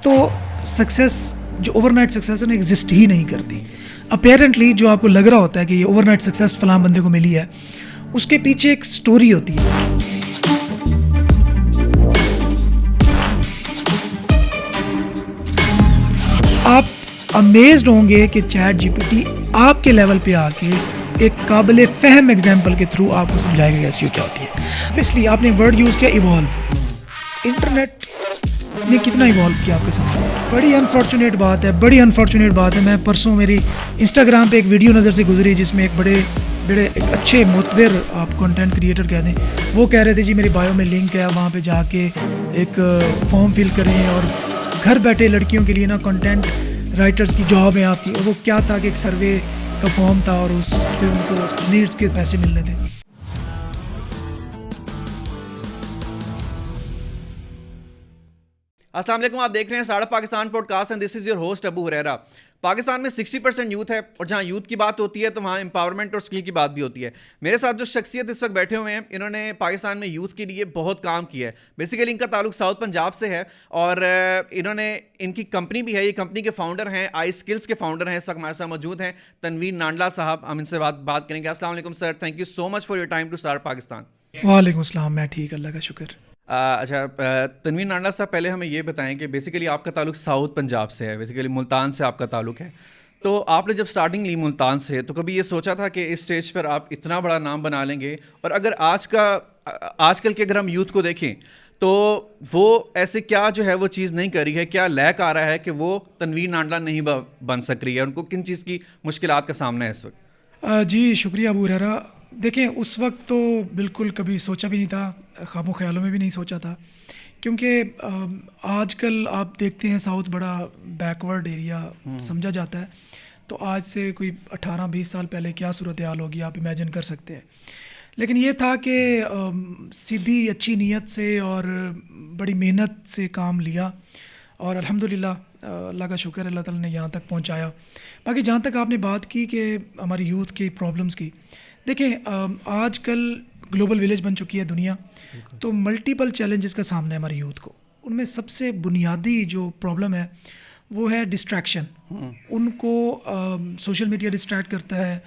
تو سکسیس جو over night success ہے نا ایگزسٹ ہی نہیں کرتی. اپیرنٹلی جو آپ کو لگ رہا ہوتا ہے کہ یہ اوور نائٹ سکسیس فلاں بندے کو ملی ہے, اس کے پیچھے ایک سٹوری ہوتی ہے. آپ امیزڈ ہوں گے کہ چیٹ جی پی ٹی آپ کے لیول پہ آ کے ایک قابل فہم ایگزامپل کے تھرو آپ کو سمجھائے گا کہ ایسی کیا ہوتی ہے. اس لیے آپ نے ورڈ یوز کیا ایوالو. انٹرنیٹ نے کتنا ایوالو کیا آپ کے سامنے. بڑی انفارچونیٹ بات ہے. میں پرسوں میری انسٹاگرام پہ ایک ویڈیو نظر سے گزری جس میں ایک بڑے ایک اچھے معتبر آپ کنٹینٹ کریٹر کہہ دیں, وہ کہہ رہے تھے جی میری بایو میں لنک ہے, وہاں پہ جا کے ایک فارم فل کریں اور گھر بیٹھے لڑکیوں کے لیے نا کنٹینٹ رائٹرز کی جاب ہے آپ کی. وہ کیا تھا کہ ایک سروے کا فارم تھا اور اس سے ان کو لیڈس کے پیسے ملنے تھے. السلام علیکم, آپ دیکھ رہے ہیں startup Pakistan podcast and this is your host Abu Huraira. Pakistan میں 60% یوتھ ہے اور جہاں یوتھ کی بات ہوتی ہے تو وہاں امپاورمنٹ اور اسکل کی بات بھی ہوتی ہے. میرے ساتھ جو شخصیت اس وقت بیٹھے ہوئے ہیں, انہوں نے پاکستان میں یوتھ کے لیے بہت کام کیا ہے. بیسیکلی ان کا تعلق ساؤتھ پنجاب سے ہے اور انہوں نے ان کی کمپنی بھی ہے. یہ کمپنی کے فاؤنڈر ہیں, آئی اسکلس کے فاؤنڈر ہیں. اس وقت ہمارے ساتھ موجود ہیں تنویر نانڈلا صاحب. ہم ان سے بات کریں گے. السلام علیکم sir, thank you so much for your time to start Pakistan. وعلیکم السلام, میں ٹھیک, اللہ کا شکر. اچھا تنویر نانڈلا صاحب, پہلے ہمیں یہ بتائیں کہ بیسیکلی آپ کا تعلق ساؤتھ پنجاب سے ہے, بیسیکلی ملتان سے آپ کا تعلق ہے. تو آپ نے جب سٹارٹنگ لی ملتان سے تو کبھی یہ سوچا تھا کہ اس اسٹیج پر آپ اتنا بڑا نام بنا لیں گے؟ اور اگر آج کل کے اگر ہم یوتھ کو دیکھیں تو وہ ایسے کیا جو ہے وہ چیز نہیں کر رہی ہے, کیا لیک آ رہا ہے کہ وہ تنویر نانڈلا نہیں بن سک رہی ہے؟ ان کو کن چیز کی مشکلات کا سامنا ہے اس وقت؟ جی شکریہ ابو ہریرا. دیکھیں اس وقت تو بالکل کبھی سوچا بھی نہیں تھا, خواب و خیالوں میں بھی نہیں سوچا تھا, کیونکہ آج کل آپ دیکھتے ہیں ساؤتھ بڑا بیکورڈ ایریا سمجھا جاتا ہے. تو آج سے کوئی 18-20 سال پہلے کیا صورتحال ہوگی آپ امیجن کر سکتے ہیں. لیکن یہ تھا کہ سیدھی اچھی نیت سے اور بڑی محنت سے کام لیا اور الحمدللہ اللہ کا شکر, اللہ تعالیٰ نے یہاں تک پہنچایا. باقی جہاں تک آپ نے بات کی کہ ہماری یوتھ کی پرابلمس کی, دیکھیں آج کل گلوبل ولیج بن چکی ہے دنیا, تو ملٹیپل چیلنجز کا سامنا ہے ہماری یوتھ کو. ان میں سب سے بنیادی جو پرابلم ہے وہ ہے ڈسٹریکشن. ان کو سوشل میڈیا ڈسٹریکٹ کرتا ہے,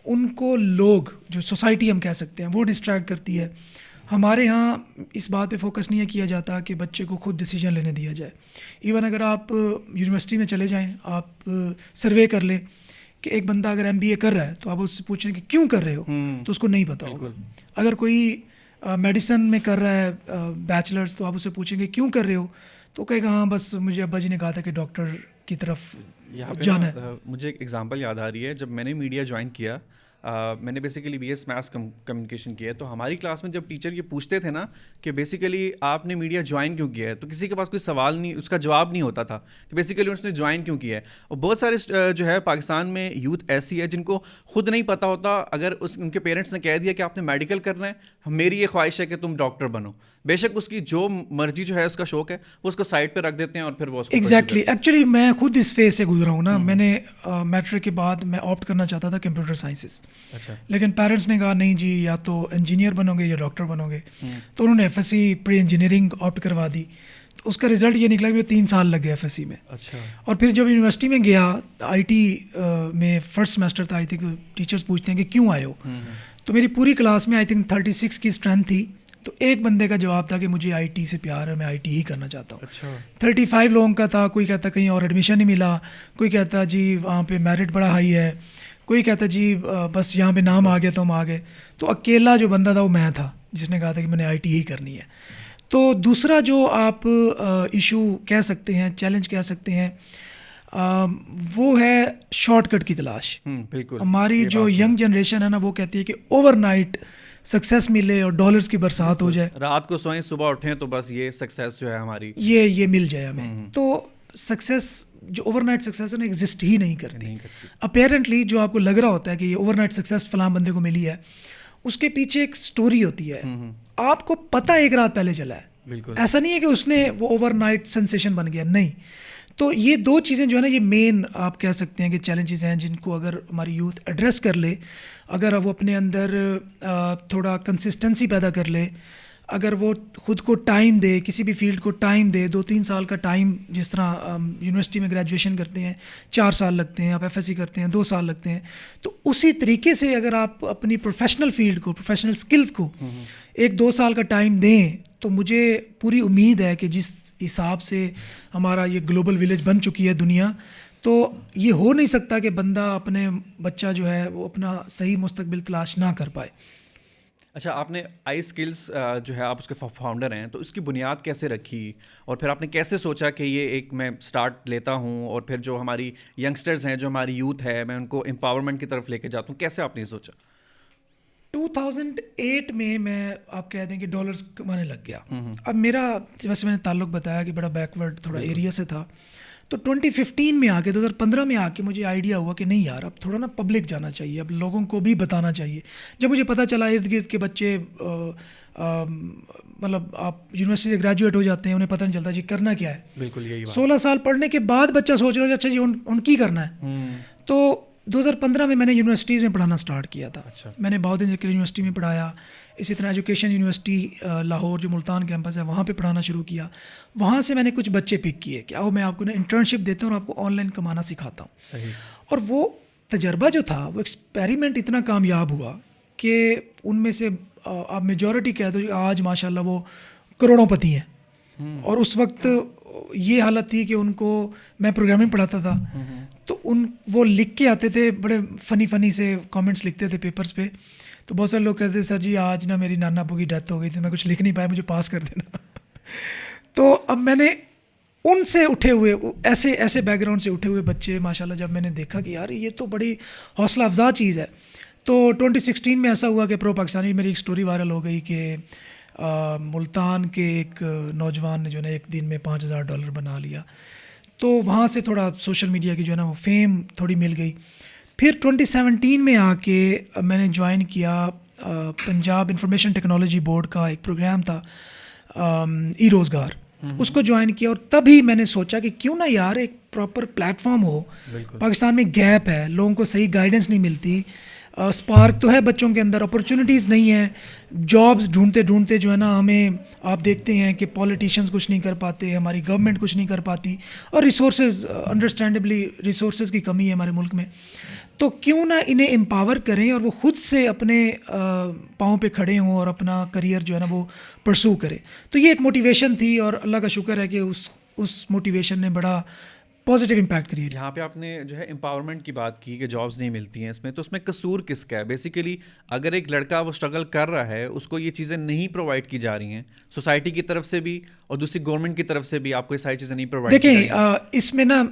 ان کو لوگ جو سوسائٹی ہم کہہ سکتے ہیں وہ ڈسٹریکٹ کرتی ہے. ہمارے ہاں اس بات پہ فوکس نہیں کیا جاتا کہ بچے کو خود ڈیسیجن لینے دیا جائے. ایون اگر آپ یونیورسٹی میں چلے جائیں, آپ سروے کر لیں کہ ایک بندہ اگر ایم بی اے کر رہا ہے تو آپ اس سے پوچھیں کہ کیوں کر رہے ہو, تو اس کو نہیں پتہ ہوگا. اگر کوئی میڈیسن میں کر رہا ہے بیچلرز, تو آپ اس سے پوچھیں کہ کیوں کر رہے ہو, تو کہے گا ہاں بس مجھے ابا جی نے کہا تھا کہ ڈاکٹر کی طرف جانا ہے. مجھے ایک ایگزامپل یاد آ رہی ہے. جب میں نے میڈیا جوائن کیا, میں نے basically B S maths communication کیا ہے, تو ہماری کلاس میں جب ٹیچر یہ پوچھتے تھے نا کہ بیسیکلی آپ نے میڈیا جوائن کیوں کیا ہے, تو کسی کے پاس کوئی سوال نہیں, اس کا جواب نہیں ہوتا تھا کہ بیسیکلی اس نے جوائن کیوں کیا ہے. اور بہت سارے جو ہے پاکستان میں یوتھ ایسی ہے جن کو خود نہیں پتہ ہوتا. اگر ان کے پیرنٹس نے کہہ دیا کہ آپ نے میڈیکل کرنا ہے, میری یہ خواہش ہے کہ تم ڈاکٹر بنو, بے شک اس کی جو مرضی جو ہے اس کا شوق ہے وہ اس کو سائڈ پہ رکھ دیتے ہیں اور پھر وہ ایگزیکٹلی. ایکچولی میں خود اس فیز سے گزرا ہوں نا. میں نے میٹرک کے بعد میں آپٹ کرنا چاہتا تھا کمپیوٹر سائنسز, لیکن پیرنٹس نے کہا نہیں جی یا تو انجینئر بنو گے یا ڈاکٹر بنو گے. تو انہوں نے F S C pre engineering opt کروا دی. تو اس کا رزلٹ یہ نکلا کہ 3 سال لگ گئے ایف ایس سی میں. اور پھر جب یونیورسٹی میں گیا, آئی ٹی میں فرسٹ سیمسٹر تھا, آئی تھنک ٹیچرس پوچھتے ہیں کہ کیوں آئے ہو, تو میری پوری کلاس میں آئی تھنک 36 کی اسٹرینتھ تھی. تو ایک بندے کا جواب تھا کہ مجھے آئی ٹی سے پیار ہے, میں آئی ٹی ہی کرنا چاہتا ہوں. 35 لوگوں کا تھا, کوئی کہتا کہیں اور ایڈمیشن نہیں ملا, کوئی کہتا جی وہاں پہ میرٹ بڑا ہائی ہے, کوئی کہتا جی بس یہاں پہ نام آ گیا تو ہم آ گئے. تو اکیلا جو بندہ تھا وہ میں تھا جس نے کہا تھا کہ میں نے آئی ٹی ہی کرنی ہے. تو دوسرا جو آپ ایشو کہہ سکتے ہیں, چیلنج کہہ سکتے ہیں, وہ ہے شارٹ کٹ کی تلاش. ہماری جو ینگ جنریشن ہے نا وہ کہتی ہے کہ اوور نائٹ سکسیس ملے اور ڈالرز کی برسات ہو جائے, رات کو سوئیں صبح اٹھیں تو بس یہ سکسیس جو ہے ہماری یہ مل جائے ہمیں. تو سکسیس جو اوور نائٹ سکسیس ہے نا ایگزسٹ ہی نہیں کرتی. اپیرنٹلی جو آپ کو لگ رہا ہوتا ہے کہ یہ اوور نائٹ سکسیس فلاں بندے کو ملی ہے, اس کے پیچھے ایک سٹوری ہوتی ہے. آپ کو پتہ ایک رات پہلے چلا ہے, ایسا نہیں ہے کہ اس نے وہ اوور نائٹ سینسیشن بن گیا, نہیں. تو یہ 2 چیزیں جو ہے نا یہ مین آپ کہہ سکتے ہیں کہ چیلنجز ہیں جن کو اگر ہماری یوتھ ایڈریس کر لے, اگر وہ اپنے اندر تھوڑا کنسسٹنسی پیدا کر لے, اگر وہ خود کو ٹائم دے, کسی بھی فیلڈ کو ٹائم دے, 2-3 سال کا ٹائم, جس طرح یونیورسٹی میں گریجویشن کرتے ہیں 4 سال لگتے ہیں, آپ ایف ایس سی کرتے ہیں 2 سال لگتے ہیں, تو اسی طریقے سے اگر آپ اپنی پروفیشنل فیلڈ کو, پروفیشنل سکلز کو 1-2 سال کا ٹائم دیں, تو مجھے پوری امید ہے کہ جس حساب سے ہمارا یہ گلوبل ولیج بن چکی ہے دنیا, تو یہ ہو نہیں سکتا کہ بندہ اپنے بچہ جو ہے وہ اپنا صحیح مستقبل تلاش نہ کر پائے. اچھا, آپ نے آئی اسکلس جو ہے آپ اس کے فاؤنڈر ہیں, تو اس کی بنیاد کیسے رکھی, اور پھر آپ نے کیسے سوچا کہ یہ ایک میں سٹارٹ لیتا ہوں, اور پھر جو ہماری ینگسٹرز ہیں, جو ہماری یوتھ ہے, میں ان کو امپاورمنٹ کی طرف لے کے جاتا ہوں, کیسے آپ نے یہ سوچا؟ 2008 میں آپ کہہ دیں کہ ڈالرز کمانے لگ گیا. اب میرا, ویسے میں نے تعلق بتایا کہ بڑا بیکورڈ تھوڑا ایریا سے تھا, تو 2015 میں آ کے 2015 میں آ کے مجھے آئیڈیا ہوا کہ نہیں یار, اب تھوڑا نا پبلک جانا چاہیے, اب لوگوں کو بھی بتانا چاہیے. جب مجھے پتہ چلا ارد گرد کے بچے مطلب آپ یونیورسٹی سے گریجویٹ ہو جاتے ہیں, انہیں پتہ نہیں چلتا جی کرنا کیا ہے. بالکل یہی 16 سال پڑھنے کے بعد بچہ سوچ رہا ہے اچھا جی ان کی کرنا ہے. تو 2015 میں نے یونیورسٹیز میں پڑھانا سٹارٹ کیا تھا. میں نے بہت ذکر یونیورسٹی میں پڑھایا, اسی طرح ایجوکیشن یونیورسٹی لاہور جو ملتان کیمپس ہے وہاں پہ پڑھانا شروع کیا. وہاں سے میں نے کچھ بچے پک کیے کہ آؤ میں آپ کو نا انٹرنشپ دیتا ہوں اور آپ کو آن لائن کمانا سکھاتا ہوں. صحیح. اور وہ تجربہ جو تھا, وہ ایکسپیریمنٹ اتنا کامیاب ہوا کہ ان میں سے آپ میجورٹی کہہ دو آج ماشاء اللہ وہ کروڑوں پتی ہیں. اور اس وقت یہ حالت تھی کہ ان کو, میں پروگرامنگ پڑھاتا تھا, تو وہ لکھ کے آتے تھے, بڑے فنی سے کامنٹس لکھتے تھے پیپرز پہ. تو بہت سارے لوگ کہتے تھے سر جی آج نا میری نانا ابو کی ڈیتھ ہو گئی تھی, میں کچھ لکھ نہیں پایا, مجھے پاس کر دینا. تو اب میں نے ان سے اٹھے ہوئے, ایسے بیک گراؤنڈ سے اٹھے ہوئے بچے ماشاءاللہ جب میں نے دیکھا کہ یار یہ تو بڑی حوصلہ افزا چیز ہے, تو 2016 میں ایسا ہوا کہ پرو پاکستانی میری ایک سٹوری وائرل ہو گئی کہ ملتان کے ایک نوجوان نے جو ہے نا ایک دن میں $5,000 بنا لیا. تو وہاں سے تھوڑا سوشل میڈیا کی جو ہے نا وہ فیم تھوڑی مل گئی. پھر 2017 میں آ کے میں نے جوائن کیا پنجاب انفارمیشن ٹیکنالوجی بورڈ کا ایک پروگرام تھا ای روزگار, اس کو جوائن کیا. اور تبھی میں نے سوچا کہ کیوں نہ یار ایک پراپر پلیٹ فارم ہو. پاکستان میں گیپ ہے, لوگوں کو صحیح گائیڈنس نہیں ملتی, اسپارک تو ہے بچوں کے اندر, اپرچونیٹیز نہیں ہیں, جابس ڈھونڈتے جو ہے نا ہمیں آپ دیکھتے ہیں کہ پولیٹیشینز کچھ نہیں کر پاتے, ہماری گورنمنٹ کچھ نہیں کر پاتی, اور ریسورسز انڈرسٹینڈیبلی ریسورسز کی کمی ہے ہمارے ملک میں. تو کیوں نہ انہیں امپاور کریں اور وہ خود سے اپنے پاؤں پہ کھڑے ہوں اور اپنا کریئر جو ہے نا وہ پرسو کرے. تو یہ ایک موٹیویشن تھی, اور اللہ کا شکر ہے کہ اس موٹیویشن نے بڑا پازیٹیو امپیکٹ کریٹ. یہاں پہ آپ نے جو ہے امپاورمنٹ کی بات کی کہ جابس نہیں ملتی ہیں اس میں, تو اس میں قصور کس کا ہے بیسیکلی؟ اگر ایک لڑکا وہ اسٹرگل کر رہا ہے, اس کو یہ چیزیں نہیں پرووائڈ کی جا رہی ہیں سوسائٹی کی طرف سے بھی, اور دوسری گورنمنٹ کی طرف سے بھی آپ کو یہ ساری چیزیں نہیں پرووائڈ کی جا رہی ہیں. دیکھیں اس میں نا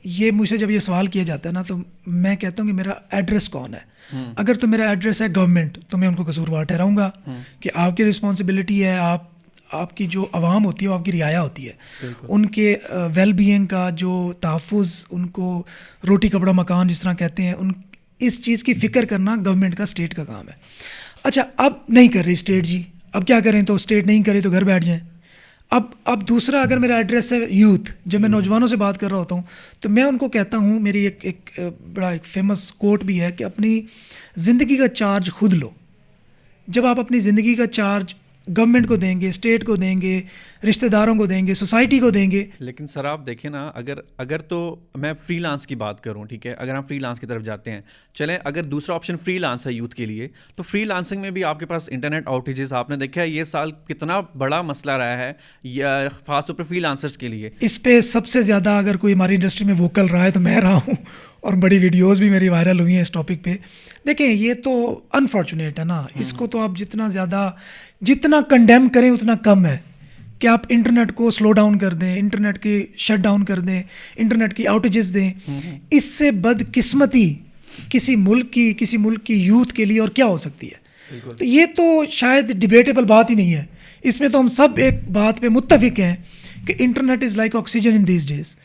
یہ مجھ سے جب یہ سوال کیا جاتا ہے نا, تو میں کہتا ہوں کہ میرا ایڈریس کون ہے. اگر تو میرا ایڈریس ہے گورنمنٹ, تو میں ان کو قصوروار ٹھہراؤں گا کہ آپ کی رسپانسبلٹی ہے, آپ کی جو عوام ہوتی ہے وہ آپ کی رعایا ہوتی ہے, ان کے ویل بینگ کا جو تحفظ, ان کو روٹی کپڑا مکان جس طرح کہتے ہیں, اس چیز کی فکر کرنا گورنمنٹ کا, اسٹیٹ کا کام ہے. اچھا اب نہیں کر رہی اسٹیٹ جی, اب کیا کریں؟ تو اسٹیٹ نہیں کرے تو گھر بیٹھ جائیں. اب دوسرا, اگر میرا ایڈریس ہے یوتھ, جب میں نوجوانوں سے بات کر رہا ہوتا ہوں تو میں ان کو کہتا ہوں, میری ایک بڑا ایک فیمس کوٹ بھی ہے کہ اپنی زندگی کا چارج خود لو. جب آپ اپنی زندگی کا چارج گورنمنٹ کو دیں گے, اسٹیٹ کو دیں گے, رشتہ داروں کو دیں گے, سوسائٹی کو دیں گے. لیکن سر آپ دیکھیں نا, اگر تو میں فری لانس کی بات کروں, ٹھیک ہے, اگر ہم فری لانس کی طرف جاتے ہیں, چلیں اگر دوسرا آپشن فری لانس ہے یوتھ کے لیے, تو فری لانسنگ میں بھی آپ کے پاس انٹرنیٹ آؤٹیجز, آپ نے دیکھا ہے یہ سال کتنا بڑا مسئلہ رہا ہے خاص طور پر فری لانسرز کے لیے. اس پہ سب سے زیادہ اگر کوئی ہماری انڈسٹری میں ووکل رہا ہے تو میں رہا ہوں, اور بڑی ویڈیوز بھی میری وائرل ہوئی ہیں اس ٹاپک پہ. دیکھیں یہ تو انفارچونیٹ ہے نا, اس کو تو آپ جتنا کنڈیم کریں اتنا کم ہے, کہ آپ انٹرنیٹ کو سلو ڈاؤن کر دیں, انٹرنیٹ کی شٹ ڈاؤن کر دیں, انٹرنیٹ کی آؤٹیجز دیں. اس سے بدقسمتی کسی ملک کی یوتھ کے لیے اور کیا ہو سکتی ہے؟ تو یہ تو شاید ڈیبیٹیبل بات ہی نہیں ہے. اس میں تو ہم سب ایک بات پہ متفق ہیں کہ internet is like oxygen in these days.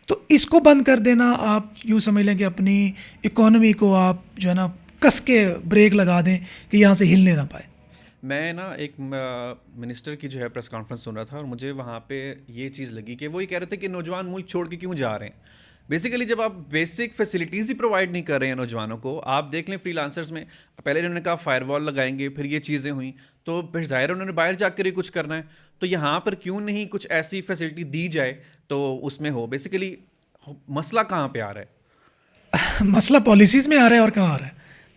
تو اس کو بند کر دینا, آپ یوں سمجھ لیں کہ اپنی اکانومی کو آپ جو ہے نا کس کے بریک لگا دیں کہ یہاں سے ہلنے نہ پائے. میں نا ایک منسٹر کی جو ہے پریس کانفرنس سن رہا تھا, اور مجھے وہاں پہ یہ چیز لگی کہ وہ یہ کہہ رہے تھے کہ نوجوان ملک چھوڑ کے کیوں جا رہے ہیں. بیسیکلی جب آپ بیسک فیسلٹیز ہی پرووائڈ نہیں کر رہے ہیں نوجوانوں کو. آپ دیکھ لیں فری لانسرز میں پہلے انہوں نے کہا فائر وال لگائیں گے, پھر یہ چیزیں ہوئیں, تو پھر ظاہر انہوں نے باہر جا کر ہی کچھ کرنا ہے. تو یہاں پر کیوں نہیں کچھ ایسی فیسلٹی دی جائے تو اس میں ہو. بیسیکلی مسئلہ کہاں پہ آ رہا ہے؟ مسئلہ پالیسیز میں آ رہا ہے اور کہاں آ رہا ہے.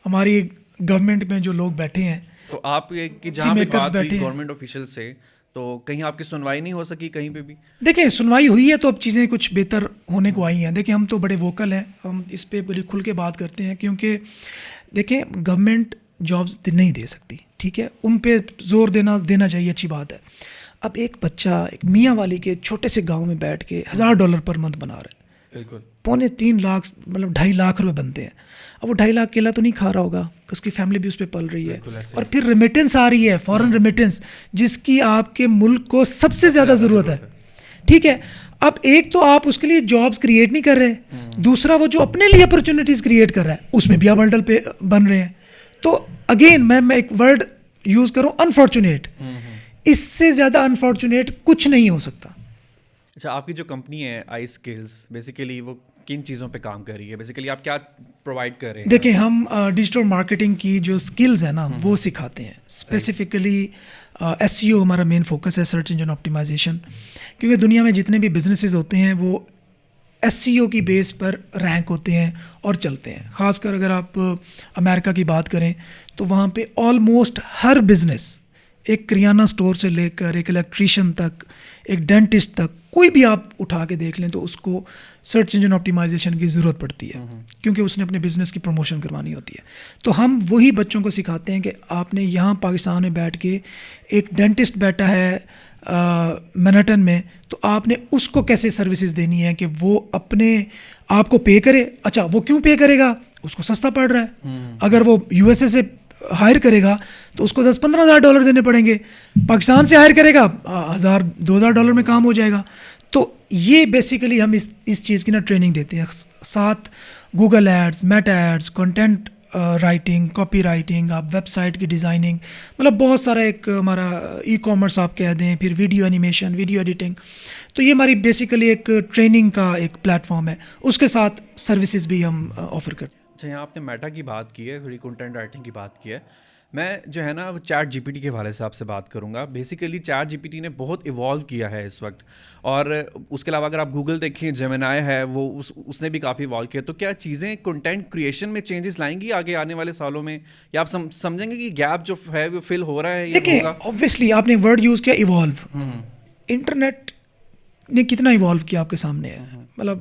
ہماری گورنمنٹ میں جو لوگ بیٹھے ہیں, تو آپ کی جہاں پہ بات ہوئی گورنمنٹ آفیشیل سے, تو کہیں آپ کی سنوائی نہیں ہو سکی کہیں پہ بھی؟ دیکھیں سنوائی ہوئی ہے تو اب چیزیں کچھ بہتر ہونے کو آئی ہیں. دیکھیں ہم تو بڑے ووکل ہیں, ہم اس پہ بڑی کھل کے بات کرتے ہیں, کیونکہ دیکھیں گورنمنٹ جابس نہیں دے سکتی, ٹھیک ہے, ان پہ زور دینا چاہیے, اچھی بات ہے. اب ایک بچہ ایک میاں والی کے چھوٹے سے گاؤں میں بیٹھ کے $1000 پر منتھ بنا رہا ہے, بالکل 3.25 لاکھ مطلب 2.5 لاکھ روپے بنتے ہیں. اب وہ 2.5 لاکھ اکیلا تو نہیں کھا رہا ہوگا, اس کی فیملی بھی اس پہ پل رہی ہے, اور پھر ریمیٹنس آ رہی ہے, فارن ریمیٹنس, جس کی آپ کے ملک کو سب سے زیادہ ضرورت ہے, ٹھیک ہے. اب ایک تو آپ اس کے لیے جابس کریٹ نہیں کر رہے, دوسرا وہ جو اپنے لیے اپرچونیٹیز کریٹ کر رہا ہے اس میں بھی آپ بنڈل پہ بن رہے ہیں. تو اگین میں ایک ورڈ یوز کروں, انفارچونیٹ, اس سے زیادہ انفارچونیٹ کچھ نہیں ہو سکتا. اچھا, آپ کی جو کمپنی ہے آئی اسکلز, بیسیکلی وہ کن چیزوں پہ کام کر رہی ہے؟ بیسیکلی آپ کیا پرووائڈ کر رہے ہیں؟ دیکھیں ہم ڈیجیٹل مارکیٹنگ کی جو اسکلز ہیں نا وہ سکھاتے ہیں. اسپیسیفکلی ایس سی او ہمارا مین فوکس ہے, سرچ انجن آپٹیمائزیشن, کیونکہ دنیا میں جتنے بھی بزنسز ہوتے ہیں وہ ایس سی او کی بیس پر رینک ہوتے ہیں اور چلتے ہیں. خاص کر اگر آپ امریکہ کی بات کریں تو وہاں پہ آلموسٹ ہر بزنس, ایک کریانہ اسٹور سے لے کر ایک الیکٹریشین تک, ایک ڈینٹسٹ تک, کوئی بھی آپ اٹھا کے دیکھ لیں تو اس کو سرچ انجن آپٹیمائزیشن کی ضرورت پڑتی ہے, کیونکہ اس نے اپنے بزنس کی پروموشن کروانی ہوتی ہے. تو ہم وہی بچوں کو سکھاتے ہیں کہ آپ نے یہاں پاکستان میں بیٹھ کے, ایک ڈینٹسٹ بیٹھا ہے مینہٹن میں, تو آپ نے اس کو کیسے سروسز دینی ہے کہ وہ اپنے آپ کو پے کرے. اچھا وہ کیوں پے کرے گا, اس کو سستا پڑ رہا ہے. اگر وہ یو ایس اے سے ہائر کرے گا تو اس کو $10,000-15,000 دینے پڑیں گے, پاکستان سے ہائر کرے گا $1,000-2,000 میں کام ہو جائے گا. تو یہ بیسیکلی ہم اس چیز کی نا ٹریننگ دیتے ہیں. ساتھ Google ads, Meta ads, content writing, copy writing, آپ ویب سائٹ کی ڈیزائننگ, مطلب بہت سارا ایک ہمارا ای کامرس آپ کہہ دیں, پھر ویڈیو اینیمیشن, ویڈیو ایڈیٹنگ. تو یہ ہماری بیسیکلی ایک ٹریننگ کا ایک پلیٹ فارم ہے, اس کے ساتھ سروسز بھی ہم آفر کرتے ہیں. اچھا, یہاں آپ نے میٹا کی بات کی ہے, تھوڑی کنٹینٹ رائٹنگ کی بات کی ہے. میں جو ہے نا وہ چیٹ جی پی ٹی کے حوالے سے آپ سے بات کروں گا. Basically chat G P T نے بہت ایوالو کیا ہے اس وقت, اور اس کے علاوہ اگر آپ گوگل دیکھیں, جیمنائی ہے, وہ اس نے بھی کافی ایوالو کیا. تو کیا چیزیں کنٹینٹ کریشن میں چینجز لائیں گی آگے آنے والے سالوں میں, یا آپ سمجھیں گے کہ گیپ جو ہے وہ فل ہو رہا ہے؟ دیکھیں اوبویسلی آپ نے ورڈ یوز کیا ایوالو, انٹرنیٹ نے کتنا ایوالو کیا آپ کے سامنے ہے. مطلب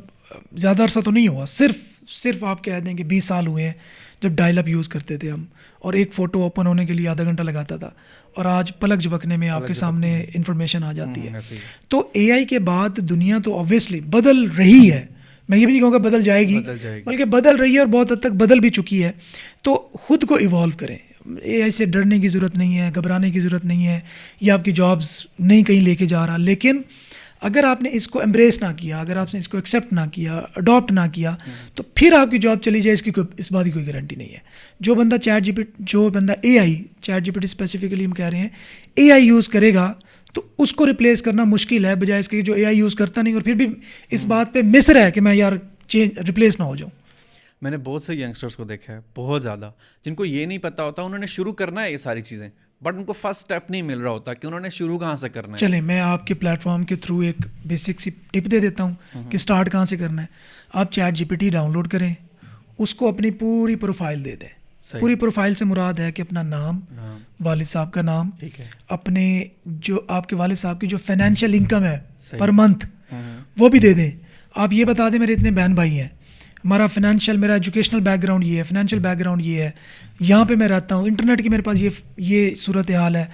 زیادہ عرصہ تو نہیں ہوا, صرف آپ کہہ دیں کہ 20 سال ہوئے ہیں جب ڈائل اپ یوز کرتے تھے ہم, اور ایک فوٹو اوپن ہونے کے لیے آدھا گھنٹہ لگاتا تھا, اور آج پلک جھپکنے میں آپ کے سامنے انفارمیشن آ جاتی ہے. تو اے آئی کے بعد دنیا تو آبویسلی بدل رہی ہے, میں یہ بھی نہیں کہوں گا بدل جائے گی, بلکہ بدل رہی ہے اور بہت حد تک بدل بھی چکی ہے. تو خود کو ایوالو کریں, اے آئی سے ڈرنے کی ضرورت نہیں ہے, گھبرانے کی ضرورت نہیں ہے, یہ آپ کی جابس نہیں کہیں لے کے جا رہا. لیکن اگر آپ نے اس کو ایمبریس نہ کیا, اگر آپ نے اس کو ایکسیپٹ نہ کیا, اڈاپٹ نہ کیا, تو پھر آپ کی جاب چلی جائے اس بات کی کوئی گارنٹی نہیں ہے. جو بندہ A I, chat G P T specifically ہم کہہ رہے ہیں, اے آئی یوز کرے گا تو اس کو ریپلیس کرنا مشکل ہے, بجائے اس کے جو اے آئی یوز کرتا نہیں اور پھر بھی اس بات پہ مصر ہے کہ میں یار ریپلیس نہ ہو جاؤں. میں نے بہت سے ینگسٹرس کو دیکھا ہے, بہت زیادہ, جن کو یہ نہیں پتا ہوتا, انہوں نے شروع کرنا ہے یہ ساری چیزیں, بٹ ان کو فرسٹ اسٹیپ نہیں مل رہا ہوتا کہ انہوں نے شروع کہاں سے کرنا ہے. چلیں میں آپ کے پلیٹ فارم کے تھرو ایک بیسک سی ٹپ دے دیتا ہوں کہ اسٹارٹ کہاں سے کرنا ہے. آپ چیٹ جی پی ٹی ڈاؤن لوڈ کریں, اس کو اپنی پوری پروفائل دے دیں. پوری پروفائل سے مراد ہے کہ اپنا نام, والد صاحب کا نام, اپنے جو آپ کے والد صاحب کی جو فائنینشیل انکم ہے پر منتھ وہ بھی دے دیں. آپ یہ بتا دیں میرے اتنے بہن بھائی ہیں, ہمارا فائنینشیل, میرا ایجوکیشنل بیک گراؤنڈ یہ ہے, فائنینشیل بیک گراؤنڈ یہ ہے, یہاں پہ میں رہتا ہوں, انٹرنیٹ کی میرے پاس یہ صورت حال ہے,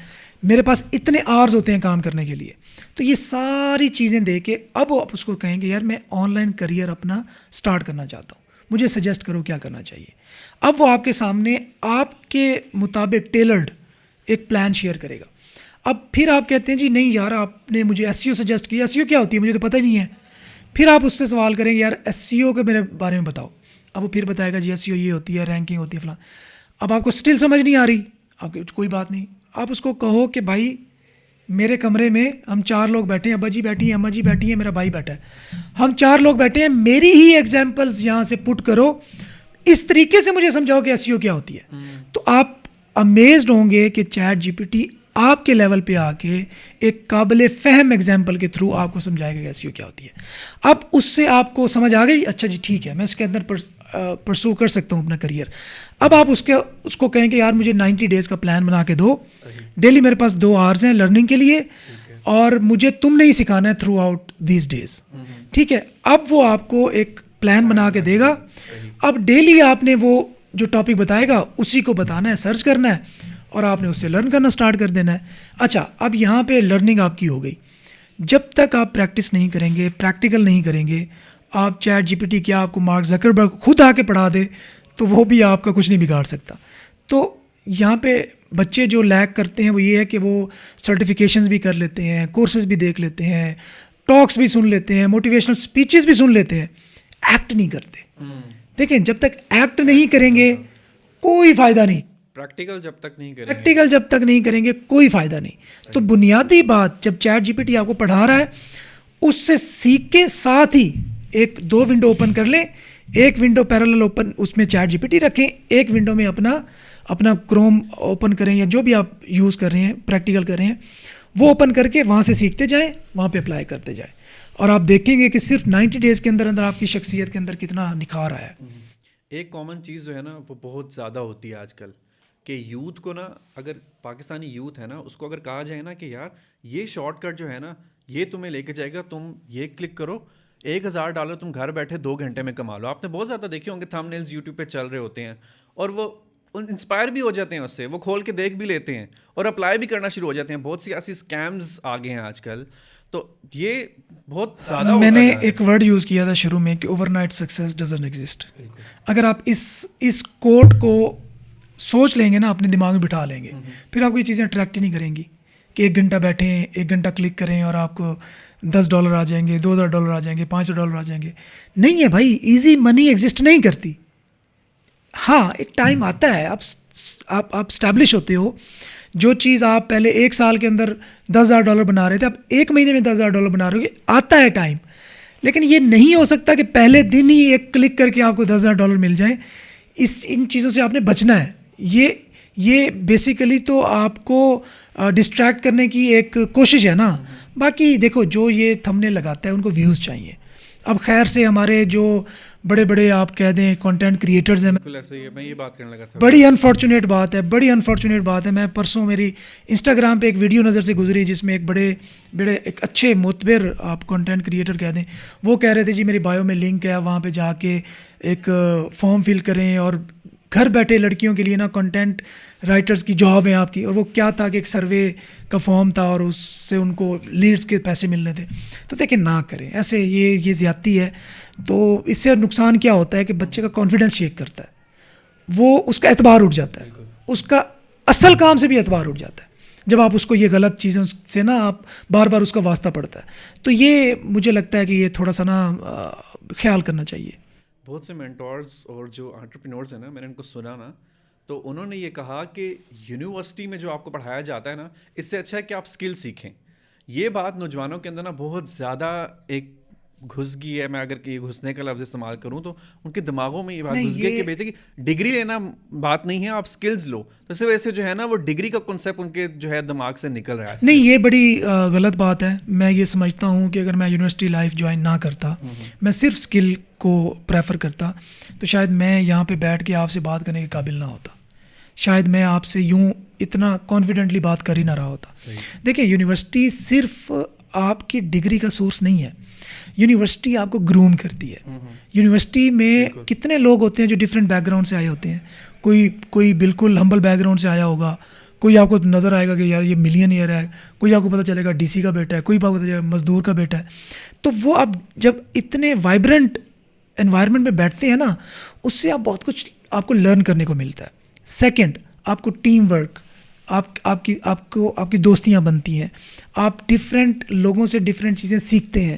میرے پاس اتنے آورز ہوتے ہیں کام کرنے کے لیے. تو یہ ساری چیزیں دے کے اب آپ اس کو کہیں کہ یار میں آن لائن کریئر اپنا اسٹارٹ کرنا چاہتا ہوں, مجھے سجیسٹ کرو کیا کرنا چاہیے. اب وہ آپ کے سامنے آپ کے مطابق ٹیلرڈ ایک پلان شیئر کرے گا. اب پھر آپ کہتے ہیں جی نہیں یار آپ نے مجھے ایس سی او سجیسٹ کیا, ایس سی او کیا ہوتی ہے مجھے تو پتہ ہی نہیں ہے. پھر آپ اس سے سوال کریں گے یار ایس سی او کے میرے بارے میں بتاؤ. اب وہ پھر بتائے گا جی ایس سی او یہ ہوتی ہے, رینکنگ ہوتی ہے فلاں. اب آپ کو اسٹل سمجھ نہیں آ رہی, آپ کی کوئی بات نہیں, آپ اس کو کہو کہ بھائی میرے کمرے میں ہم 4 لوگ بیٹھے ہیں, ابا جی بیٹھی ہیں, اماں جی بیٹھی ہیں, میرا بھائی بیٹھا ہے, ہم 4 لوگ بیٹھے ہیں, میری ہی ایگزامپلز یہاں سے پٹ کرو, اس طریقے سے مجھے سمجھاؤ کہ SEO کیا ہوتی ہے, تو آپ امیزڈ ہوں گے کہ چیٹ جی پی ٹی آپ کے لیول پہ آ کے ایک قابل فہم ایگزامپل کے تھرو آپ کو سمجھائے گا کہ SEO کیا ہوتی ہے. اب اس سے آپ کو سمجھ آ گئی, اچھا جی ٹھیک ہے میں اس کے اندر پرسو کر سکتا ہوں اپنا کریئر. اب آپ اس کو کہیں کہ یار مجھے 90 ڈیز کا پلان بنا کے دو, ڈیلی میرے پاس 2 آورز ہیں لرننگ کے لیے, اور مجھے تم نہیں سکھانا ہے تھرو آؤٹ دیز ڈیز, ٹھیک ہے. اب وہ آپ کو ایک پلان بنا کے دے گا, اب ڈیلی آپ نے وہ جو ٹاپک بتائے گا اسی کو بتانا ہے, سرچ کرنا ہے, اور آپ نے اس سے لرن کرنا سٹارٹ کر دینا ہے. اچھا اب یہاں پہ لرننگ آپ کی ہو گئی. جب تک آپ پریکٹس نہیں کریں گے, پریکٹیکل نہیں کریں گے, آپ چیٹ جی پی ٹی کیا آپ کو مارک زکربرگ خود آ کے پڑھا دے تو وہ بھی آپ کا کچھ نہیں بگاڑ سکتا. تو یہاں پہ بچے جو لیک کرتے ہیں وہ یہ ہے کہ وہ سرٹیفکیشنز بھی کر لیتے ہیں, کورسز بھی دیکھ لیتے ہیں, ٹاکس بھی سن لیتے ہیں, موٹیویشنل اسپیچز بھی سن لیتے ہیں, ایکٹ نہیں کرتے. دیکھیں جب تک ایکٹ نہیں کریں گے کوئی فائدہ نہیں, پریکٹیکل جب تک نہیں کریں گے کوئی فائدہ نہیں. تو بنیادی بات جب چیٹ جی پی ٹی آپ کو پڑھا رہا ہے اس سے سیکھ کے ساتھ ہی 2 ونڈو اوپن کر لیں, ایک ونڈو پیرالل اوپن اس میں چیٹ جی پی ٹی رکھیں, ایک ونڈو میں اپنا کروم اوپن کریں یا جو بھی آپ یوز کر رہے ہیں پریکٹیکل کر رہے ہیں وہ اوپن کر کے وہاں سے سیکھتے جائیں, وہاں پہ اپلائی کرتے جائیں, اور آپ دیکھیں گے کہ صرف 90 ڈیز کے اندر آپ کی شخصیت کے اندر کتنا نکھار آیا ہے. ایک کامن چیز جو ہے نا وہ بہت زیادہ ہوتی ہے آج کل کہ یوتھ کو نا, اگر پاکستانی یوتھ ہے نا اس کو اگر کہا جائے نا کہ یار یہ شارٹ کٹ جو ہے نا یہ تمہیں لے کے جائے گا, تم یہ کلک کرو $1000 تم گھر بیٹھے 2 گھنٹے میں کما لو. آپ نے بہت زیادہ دیکھے ہوں گے تھم نیلز یوٹیوب پہ چل رہے ہوتے ہیں اور وہ انسپائر بھی ہو جاتے ہیں اس سے, وہ کھول کے دیکھ بھی لیتے ہیں اور اپلائی بھی کرنا شروع ہو جاتے ہیں. بہت سی ایسی اسکیمز آ گئے ہیں آج کل, تو یہ بہت زیادہ میں نے ایک ورڈ یوز کیا تھا شروع میں کہ over night success doesn't exist. اگر آپ اس کوٹ کو سوچ لیں گے نا, اپنے دماغ میں بٹھا لیں گے, پھر آپ کو یہ چیزیں اٹریکٹ ہی نہیں کریں گی کہ 1 گھنٹہ بیٹھیں, 1 گھنٹہ کلک کریں اور آپ کو $10 آ جائیں گے, $2000 آ جائیں گے, $500 آ جائیں گے. نہیں ہے بھائی, ایزی منی ایگزسٹ نہیں کرتی. ہاں ایک ٹائم آتا ہے, آپ اسٹیبلش ہوتے ہو, جو چیز آپ پہلے 1 سال کے اندر $10,000 بنا رہے تھے آپ 1 مہینے میں $10,000 بنا رہے ہو, آتا ہے ٹائم. لیکن یہ نہیں ہو سکتا کہ پہلے دن ہی ایک کلک کر کے آپ کو $10,000 مل جائیں. ان چیزوں سے آپ نے بچنا ہے. یہ بیسیکلی تو آپ کو ڈسٹریکٹ کرنے کی ایک کوشش ہے نا. باقی دیکھو جو یہ تھم نے لگاتا ہے ان کو ویوز چاہیے. اب خیر سے ہمارے جو بڑے آپ کہہ دیں کنٹینٹ کریٹرز ہیں, میں یہ بات کرنے لگا تھا, بڑی انفارچونیٹ بات ہے. میں پرسوں میری انسٹاگرام پہ ایک ویڈیو نظر سے گزری جس میں ایک بڑے ایک اچھے معتبر آپ کنٹینٹ کریٹر کہہ دیں, وہ کہہ رہے تھے جی میری بایو میں لنک ہے, وہاں پہ جا کے ایک فارم فل کریں, اور گھر بیٹھے لڑکیوں کے لیے نا کنٹینٹ رائٹرز کی جاب ہے آپ کی. اور وہ کیا تھا کہ ایک سروے کا فارم تھا اور اس سے ان کو لیڈز کے پیسے ملنے تھے. تو دیکھیں نہ کریں ایسے, یہ زیادتی ہے. تو اس سے نقصان کیا ہوتا ہے کہ بچے کا کانفیڈنس شیک کرتا ہے, وہ اس کا اعتبار اٹھ جاتا ہے, اس کا اصل کام سے بھی اعتبار اٹھ جاتا ہے جب آپ اس کو یہ غلط چیزوں سے نا آپ بار اس کا واسطہ پڑتا ہے. تو یہ مجھے لگتا ہے کہ یہ تھوڑا سا نا خیال کرنا چاہیے. بہت سے مینٹورز اور جو انٹرپرینورز ہیں نا, میں نے ان کو سنا نا, تو انہوں نے یہ کہا کہ یونیورسٹی میں جو آپ کو پڑھایا جاتا ہے نا, اس سے اچھا ہے کہ آپ اسکل سیکھیں. یہ بات نوجوانوں کے اندر نا بہت زیادہ ایک گھس گئی ہے. میں اگر یہ گھسنے کا لفظ استعمال کروں تو ان کے دماغوں میں یہ بات گھس گئی کہ بیٹے کہ ڈگری لینا بات نہیں ہے, آپ اسکلز لو. تو اس وجہ سے جو ہے نا وہ ڈگری کا کنسیپٹ ان کے جو ہے دماغ سے نکل رہا ہے. نہیں, یہ بڑی غلط بات ہے. میں یہ سمجھتا ہوں کہ اگر میں یونیورسٹی لائف جوائن نہ کرتا, میں صرف اسکل کو پریفر کرتا, تو شاید میں یہاں پہ بیٹھ کے آپ سے بات کرنے کے قابل نہ ہوتا. شاید میں آپ سے یوں اتنا کانفیڈنٹلی بات کر ہی نہ رہا ہوتا. دیکھیں یونیورسٹی صرف آپ کی ڈگری کا سورس نہیں ہے, یونیورسٹی آپ کو گروم کرتی ہے. یونیورسٹی میں کتنے لوگ ہوتے ہیں جو ڈفرینٹ بیک گراؤنڈ سے آئے ہوتے ہیں. کوئی بالکل ہمبل بیک گراؤنڈ سے آیا ہوگا, کوئی آپ کو نظر آئے گا کہ یار یہ ملین ایئر ہے, کوئی آپ کو پتہ چلے گا ڈی سی کا بیٹا ہے, کوئی آپ کو پتہ چلے گا مزدور کا بیٹا ہے. تو وہ آپ جب اتنے وائبرنٹ انوائرمنٹ میں بیٹھتے ہیں نا, اس سے آپ بہت کچھ آپ کو لرن کرنے کو ملتا ہے. سیکنڈ, آپ کو ٹیم ورک, آپ کی دوستیاں بنتی ہیں, آپ ڈفرینٹ لوگوں سے ڈفرینٹ چیزیں سیکھتے ہیں,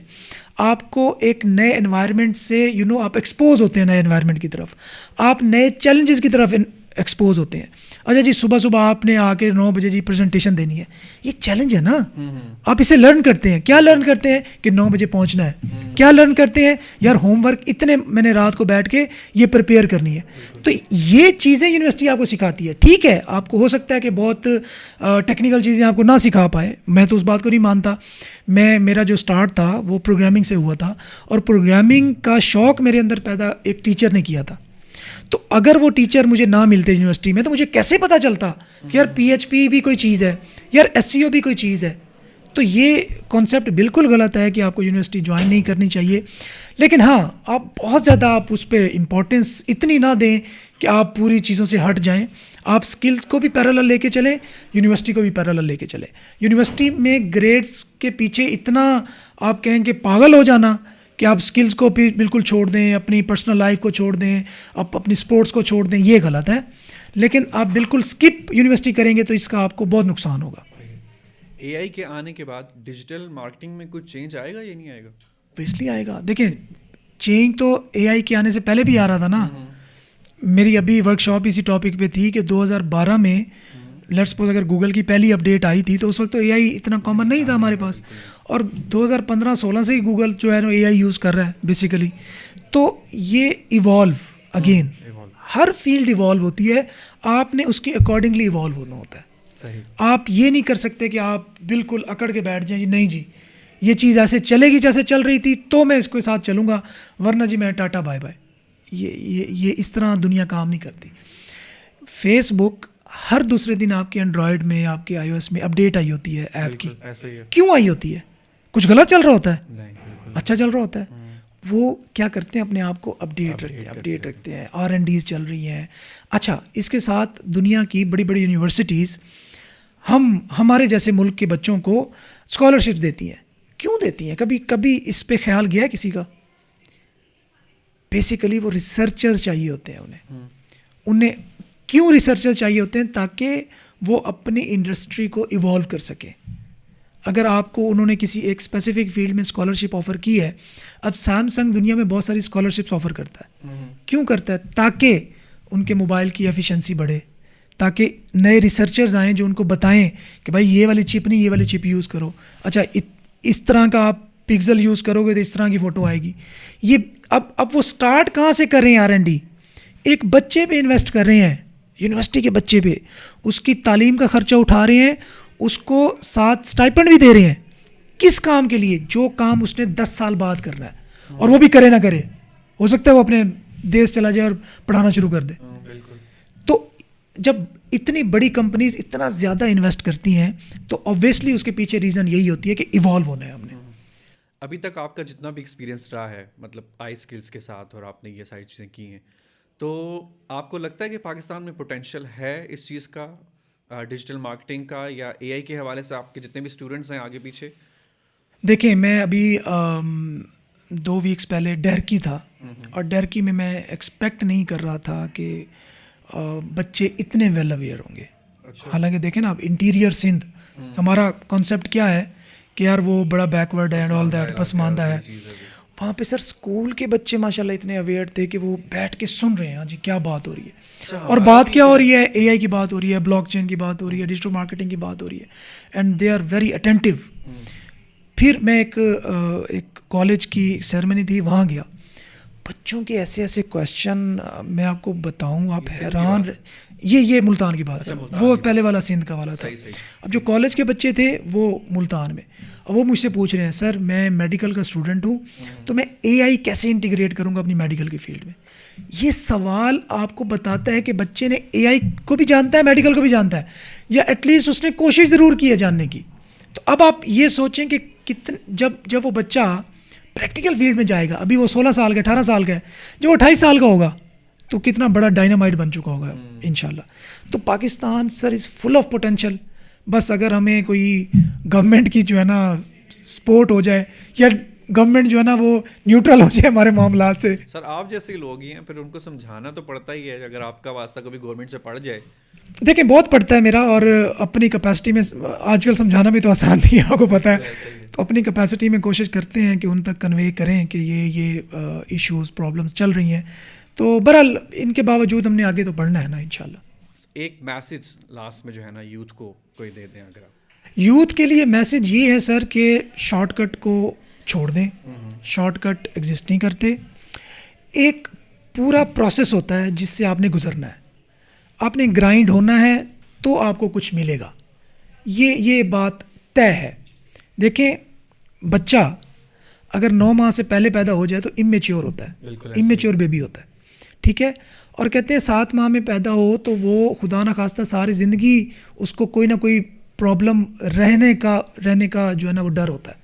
آپ کو ایک نئے انوائرمنٹ سے آپ ایکسپوز ہوتے ہیں, نئے انوائرمنٹ کی طرف, آپ نئے چیلنجز کی طرف ایکسپوز ہوتے ہیں. اچھا جی صبح صبح آپ نے آ کے 9 بجے جی پریزنٹیشن دینی ہے. یہ ایک چیلنج ہے نا. آپ اسے لرن کرتے ہیں. کیا لرن کرتے ہیں کہ 9 بجے پہنچنا ہے. کیا لرن کرتے ہیں یار ہوم ورک اتنے میں نے رات کو بیٹھ کے یہ پریپیئر کرنی ہے. تو یہ چیزیں یونیورسٹی آپ کو سکھاتی ہے. ٹھیک ہے آپ کو ہو سکتا ہے کہ بہت ٹیکنیکل چیزیں آپ کو نہ سکھا پائے, میں تو اس بات کو نہیں مانتا. میرا جو اسٹارٹ تھا وہ پروگرامنگ سے ہوا تھا, اور پروگرامنگ کا شوق میرے اندر پیدا ایک ٹیچر نے کیا تھا. تو اگر وہ ٹیچر مجھے نہ ملتے یونیورسٹی میں تو مجھے کیسے پتہ چلتا کہ یار PHP بھی کوئی چیز ہے, یار SEO بھی کوئی چیز ہے. تو یہ کانسیپٹ بالکل غلط ہے کہ آپ کو یونیورسٹی جوائن نہیں کرنی چاہیے. لیکن ہاں آپ بہت زیادہ آپ اس پہ امپورٹنس اتنی نہ دیں کہ آپ پوری چیزوں سے ہٹ جائیں. آپ سکلز کو بھی پیرالل لے کے چلیں, یونیورسٹی کو بھی پیرالل لے کے چلیں. یونیورسٹی میں گریڈز کے پیچھے اتنا آپ کہیں کہ پاگل ہو جانا کہ آپ سکلز کو بھی بالکل چھوڑ دیں, اپنی پرسنل لائف کو چھوڑ دیں, آپ اپنی سپورٹس کو چھوڑ دیں, یہ غلط ہے. لیکن آپ بالکل سکپ یونیورسٹی کریں گے تو اس کا آپ کو بہت نقصان ہوگا. AI کے آنے کے بعد ڈیجیٹل مارکیٹنگ میں کچھ چینج آئے گا یا نہیں آئے گا؟ اس لیے آئے گا. دیکھیں چینج تو AI کے آنے سے پہلے بھی آ رہا تھا نا. میری ابھی ورک شاپ اسی ٹاپک پہ تھی کہ 2012 میں لیٹس سپوز اگر گوگل کی پہلی اپڈیٹ آئی تھی تو اس وقت تو AI اتنا کامن نہیں تھا ہمارے پاس, اور 2015-16 سے ہی گوگل جو ہے نا AI یوز کر رہا ہے بیسیکلی. تو یہ ایوالو اگین, ہر فیلڈ ایوالو ہوتی ہے, آپ نے اس کے اکارڈنگلی ایوالو ہونا ہوتا ہے. آپ یہ نہیں کر سکتے کہ آپ بالکل اکڑ کے بیٹھ جائیں جی نہیں جی یہ چیز ایسے چلے گی جیسے چل رہی تھی تو میں اس کے ساتھ چلوں گا, ورنہ جی میں ٹاٹا بائے بائے. یہ اس طرح دنیا کام نہیں کرتی. فیس بک ہر دوسرے دن آپ کے اینڈرائڈ میں, آپ کے iOS میں اپڈیٹ آئی ہوتی ہے ایپ کی. کیوں آئی ہوتی ہے؟ کچھ غلط چل رہا ہوتا ہے؟ اچھا چل رہا ہوتا ہے. وہ کیا کرتے ہیں اپنے آپ کو اپڈیٹ رکھتے ہیں, R&Ds چل رہی ہیں. اچھا اس کے ساتھ دنیا کی بڑی بڑی یونیورسٹیز ہمارے جیسے ملک کے بچوں کو اسکالرشپس دیتی ہیں. کیوں دیتی ہیں؟ کبھی اس پہ خیال گیا ہے کسی کا؟ بیسیکلی وہ ریسرچرز چاہیے ہوتے ہیں. انہیں کیوں ریسرچر چاہیے ہوتے ہیں؟ تاکہ وہ اپنی انڈسٹری کو ایوالو کر سکیں. اگر آپ کو انہوں نے کسی ایک اسپیسیفک فیلڈ میں اسکالرشپ آفر کی ہے, اب سیمسنگ دنیا میں بہت ساری اسکالرشپس آفر کرتا ہے. کیوں کرتا ہے؟ تاکہ ان کے موبائل کی ایفیشنسی بڑھے, تاکہ نئے ریسرچرز آئیں جو ان کو بتائیں کہ بھائی یہ والی چپ نہیں, یہ والی چپ یوز کرو. اچھا اس طرح کا آپ پکسل یوز کرو گے تو اس طرح کی فوٹو آئے گی. یہ اب وہ سٹارٹ کہاں سے کر رہے ہیں؟ R&D ایک بچے پہ انویسٹ کر رہے ہیں, یونیورسٹی کے بچے پہ. اس کی تعلیم کا خرچہ اٹھا رہے ہیں, اس کو ساتھ اسٹائپنڈ بھی دے رہے ہیں. کس کام کے لیے؟ جو کام اس نے 10 سال بعد کرنا ہے, اور وہ بھی کرے نہ کرے. ہو سکتا ہے وہ اپنے دیش چلا جائے اور پڑھانا شروع کر دے. تو جب اتنی بڑی کمپنیز اتنا زیادہ انویسٹ کرتی ہیں تو اوبویسلی اس کے پیچھے ریزن یہی ہوتی ہے کہ ایوالو ہونا ہے ہم نے. ابھی تک آپ کا جتنا بھی ایکسپیرینس رہا ہے مطلب آئی اسکلس کے ساتھ, اور آپ نے یہ ساری چیزیں کی ہیں, تو آپ کو لگتا ہے کہ پاکستان میں پوٹینشیل ہے اس چیز کا, ڈیجیٹل مارکیٹنگ کا, یا AI کے حوالے سے آپ کے جتنے بھی اسٹوڈنٹس ہیں آگے پیچھے؟ دیکھیں میں ابھی 2 ویکس پہلے ڈرکی تھا, اور ڈرکی میں ایکسپیکٹ نہیں کر رہا تھا کہ بچے اتنے ویل اویئر ہوں گے. حالانکہ دیکھیں نا آپ انٹیریئر سندھ, ہمارا کانسیپٹ کیا ہے کہ یار وہ بڑا بیکورڈ ہے اینڈ آل دیٹ, پسماندہ ہے. وہاں پہ سر اسکول کے بچے ماشاءاللہ اتنے اویئر تھے کہ وہ بیٹھ کے سن رہے ہیں ہاں جی کیا بات ہو رہی ہے, اور بات کیا ہو رہی ہے, AI کی بات ہو رہی ہے, بلاک چین کی بات ہو رہی ہے, ڈیجیٹل مارکیٹنگ کی بات ہو رہی ہے, and they are very attentive. پھر میں ایک کالج کی سیرمنی تھی, وہاں گیا. بچوں کے ایسے کویشچن میں آپ کو بتاؤں آپ حیران. یہ ملتان کی بات ہے, وہ پہلے والا سندھ کا والا تھا. اب جو کالج کے بچے تھے وہ ملتان میں, اب وہ مجھ سے پوچھ رہے ہیں سر میں میڈیکل کا اسٹوڈنٹ ہوں تو میں AI کیسے انٹیگریٹ کروں گا اپنی میڈیکل کی فیلڈ میں. یہ سوال آپ کو بتاتا ہے کہ بچے نے AI کو بھی جانتا ہے, میڈیکل کو بھی جانتا ہے, یا ایٹ لیسٹ اس نے کوشش ضرور کی ہے جاننے کی. تو اب آپ یہ سوچیں کہ جب وہ بچہ پریکٹیکل فیلڈ میں جائے گا, ابھی وہ 16 سال کا 18 سال کا ہے, جب وہ 28 سال کا ہوگا تو کتنا بڑا ڈائنامائٹ بن چکا ہوگا انشاءاللہ. تو پاکستان سر از فل آف پوٹینشیل. بس اگر ہمیں کوئی گورنمنٹ کی جو ہے نا سپورٹ ہو جائے, یا گورنمنٹ جو ہے نا وہ نیوٹرل ہو جائے ہمارے معاملات سے. سر آپ جیسے لوگ ہی ہیں, پھر ان کو سمجھانا تو پڑتا ہی ہے. اگر آپ کا واسطہ کبھی گورنمنٹ سے پڑ جائے, دیکھیں بہت پڑتا ہے میرا, اور اپنی کیپیسٹی میں آج کل سمجھانا بھی تو آسان نہیں ہے, آپ کو پتہ ہے. تو اپنی کیپیسٹی میں کوشش کرتے ہیں کہ ان تک کنوے کریں کہ یہ ایشوز پرابلمس چل رہی ہیں. تو بہرحال ان کے باوجود ہم نے آگے تو بڑھنا ہے نا انشاءاللہ. ایک میسج لاسٹ میں جو ہے نا یوتھ کو کوئی دے دیں اگر آپ. یوتھ کے لیے میسج یہ ہے سر کہ شارٹ کٹ کو چھوڑ دیں. شارٹ کٹ ایگزسٹ نہیں کرتے. ایک پورا پروسیس ہوتا ہے جس سے آپ نے گزرنا ہے. آپ نے گرائنڈ ہونا ہے تو آپ کو کچھ ملے گا. یہ بات طے ہے. دیکھیں بچہ اگر 9 ماہ سے پہلے پیدا ہو جائے تو امیچیور ہوتا ہے, امیچیور بیبی ہوتا ہے, ٹھیک ہے. اور کہتے ہیں 7 ماہ میں پیدا ہو تو وہ خدا نہ خواستہ ساری زندگی اس کو کوئی نہ کوئی پرابلم رہنے کا جو ہے نا وہ ڈر ہوتا ہے.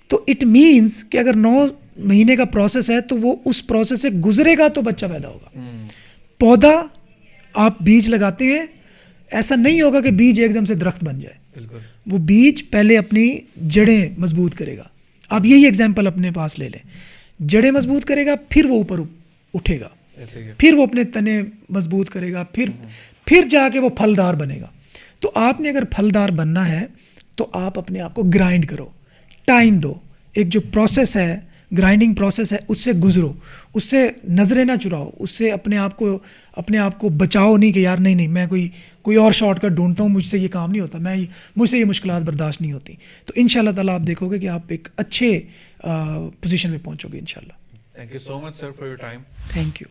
تو اٹ مینس کہ اگر 9 مہینے کا پروسیس ہے تو وہ اس پروسیس سے گزرے گا تو بچہ پیدا ہوگا. پودا آپ بیج لگاتے ہیں, ایسا نہیں ہوگا کہ بیج ایک دم سے درخت بن جائے. وہ بیج پہلے اپنی جڑیں مضبوط کرے گا. آپ یہی ایگزامپل اپنے پاس لے لیں. جڑیں مضبوط کرے گا, پھر وہ اوپر اٹھے گا, پھر وہ اپنے تنے مضبوط کرے گا, پھر جا کے وہ پھلدار بنے گا. تو آپ نے اگر پھلدار بننا ہے تو آپ اپنے آپ کو گرائنڈ کرو, ٹائم دو. ایک جو پروسیس ہے, گرائنڈنگ پروسیس ہے, اس سے گزرو, اس سے نظریں نہ چراؤ, اس سے اپنے آپ کو بچاؤ نہیں کہ یار نہیں میں کوئی اور شارٹ کٹ ڈھونڈتا ہوں, مجھ سے یہ کام نہیں ہوتا, مجھ سے یہ مشکلات برداشت نہیں ہوتی. تو ان شاء اللہ تعالیٰ آپ دیکھو گے کہ آپ ایک اچھے پوزیشن پہ پہنچو گے ان شاء اللہ. Thank you so much sir for your time. Thank you.